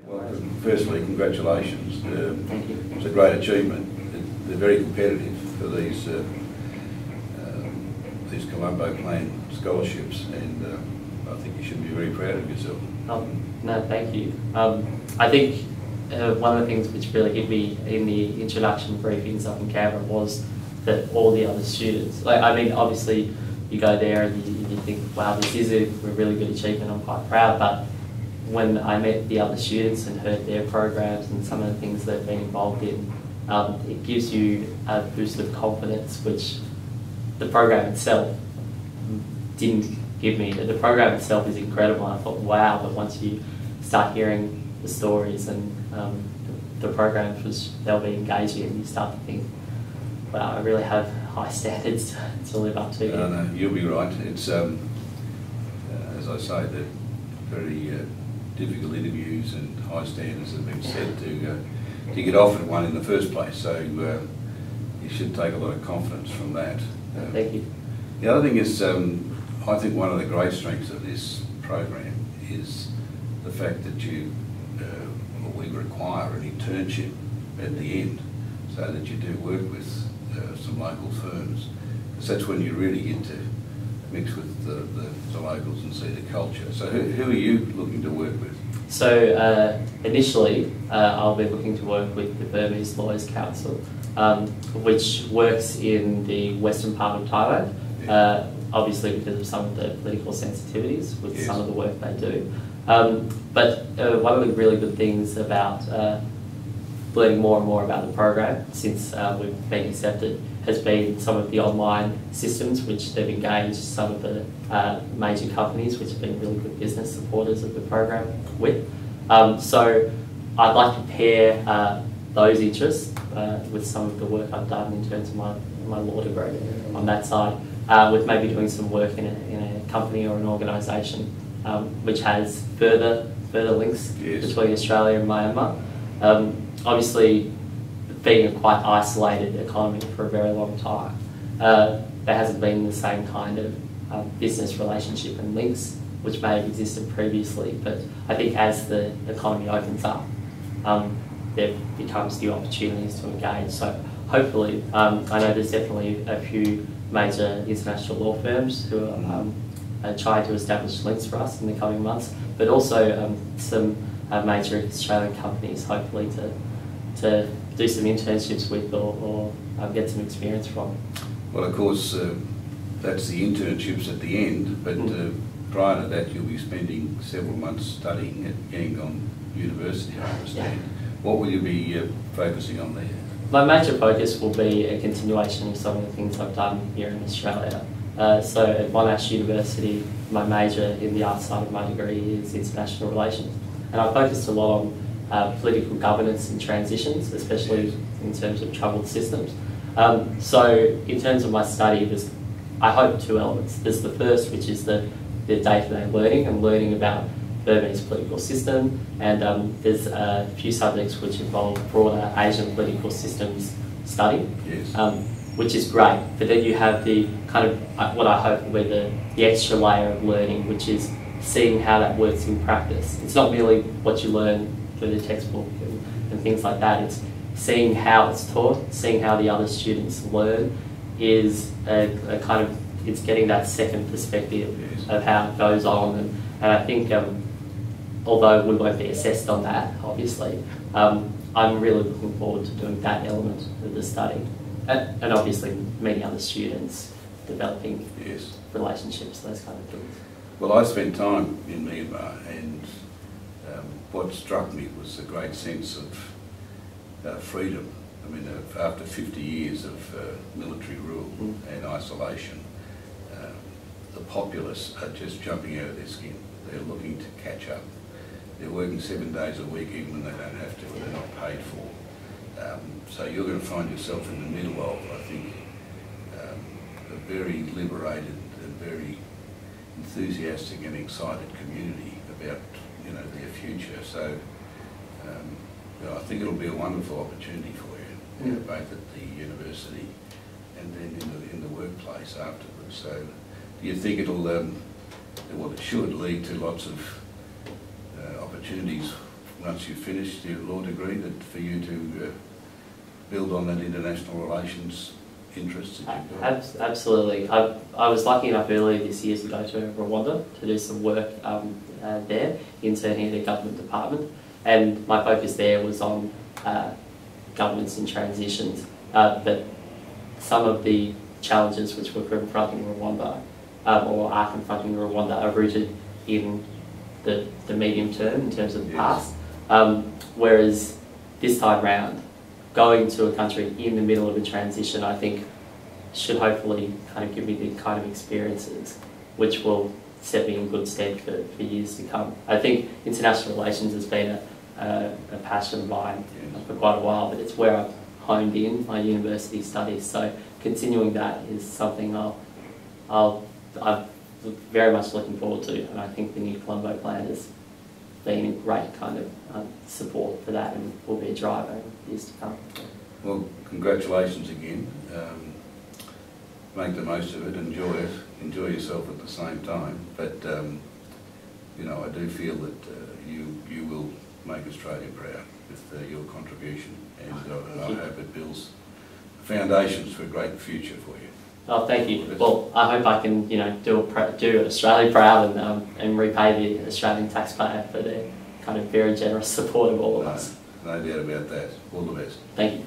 Well, firstly, congratulations. Thank you. It's a great achievement. They're very competitive for these Colombo Plan Scholarships, and I think you should be very proud of yourself. No, thank you. I think one of the things which really hit me in the introduction briefings up in Canberra was that all the other students, I mean, obviously you go there and you think, wow, this is a really good achievement, I'm quite proud, but when I met the other students and heard their programs and some of the things they've been involved in, it gives you a boost of confidence, which the program itself didn't give me. The program itself is incredible, and I thought, wow, but once you start hearing the stories and the programs which they'll be engaged in, you start to think, wow, I really have high standards to live up to. No, you'll be right. It's, as I say, the very difficult interviews and high standards have been set to get offered one in the first place, so you should take a lot of confidence from that. Thank you. The other thing is, I think one of the great strengths of this program is the fact that we require an internship at the end, so that you do work with some local firms, because that's when you really get to mix with the locals and see the culture. So who are you looking to work with? So initially I'll be looking to work with the Burmese Lawyers Council, which works in the western part of Thailand, obviously because of some of the political sensitivities with some of the work they do. But one of the really good things about learning more and more about the program since we've been accepted has been some of the online systems which they've engaged some of the major companies which have been really good business supporters of the program with. So I'd like to pair those interests with some of the work I've done in terms of my law degree on that side, with maybe doing some work in a company or an organisation which has further links between Australia and Myanmar. Obviously, being a quite isolated economy for a very long time, there hasn't been the same kind of business relationship and links which may have existed previously, but I think as the economy opens up, there becomes new opportunities to engage. So hopefully, I know there's definitely a few major international law firms who are trying to establish links for us in the coming months, but also some major Australian companies, hopefully to do some internships with or get some experience from. Well, of course, that's the internships at the end, but prior to that you'll be spending several months studying at Yangon University, I understand. What will you be focusing on there? My major focus will be a continuation of some of the things I've done here in Australia. So at Monash University, my major in the arts side of my degree is international relations, and I focused a lot on political governance and transitions, especially in terms of troubled systems. So in terms of my study, there's, I hope, two elements. There's the first, which is the day-to-day learning and learning about Burmese political system, and there's a few subjects which involve broader Asian political systems study, which is great. But then you have the kind of what I hope will be the extra layer of learning, which is seeing how that works in practice. It's not merely what you learn through the textbook and things like that. It's seeing how it's taught, seeing how the other students learn is a kind of, it's getting that second perspective of how it goes on. And I think, although we won't be assessed on that, obviously, I'm really looking forward to doing that element of the study. And obviously meeting other students, developing relationships, those kind of things. Well, I spent time in Myanmar, and what struck me was a great sense of freedom. I mean, after 50 years of military rule and isolation, the populace are just jumping out of their skin. They're looking to catch up. They're working 7 days a week even when they don't have to, and they're not paid for. So you're going to find yourself in the middle of, I think, a very liberated and very enthusiastic and excited community about, their future. So I think it'll be a wonderful opportunity for you, both at the university and then in the workplace afterwards. So do you think it'll, well, it should lead to lots of opportunities once you've finished your law degree, that for you to build on that international relations interests that you've got? Absolutely. I was lucky enough earlier this year to go to Rwanda to do some work there, interning at a government department, and my focus there was on governments in transitions. But some of the challenges which were confronting Rwanda, or are confronting Rwanda, are rooted in the medium term in terms of the past. Whereas this time round, going to a country in the middle of a transition, I think, should hopefully kind of give me the kind of experiences which will set me in good stead for years to come. I think international relations has been a passion of mine for quite a while, but it's where I've honed in my university studies. So continuing that is something I'm very much looking forward to, and I think the new Colombo Plan has been a great kind of support for that, and will be a driver in years to come. Well, congratulations again. Make the most of it, enjoy yourself at the same time. But you know, I do feel that you will make Australia proud with your contribution, and I hope it builds foundations for a great future for you. Oh, thank you. Well, I hope I can, you know, do Australia proud and repay the Australian taxpayer for their kind of very generous support of all of us. No doubt about that. All the best. Thank you.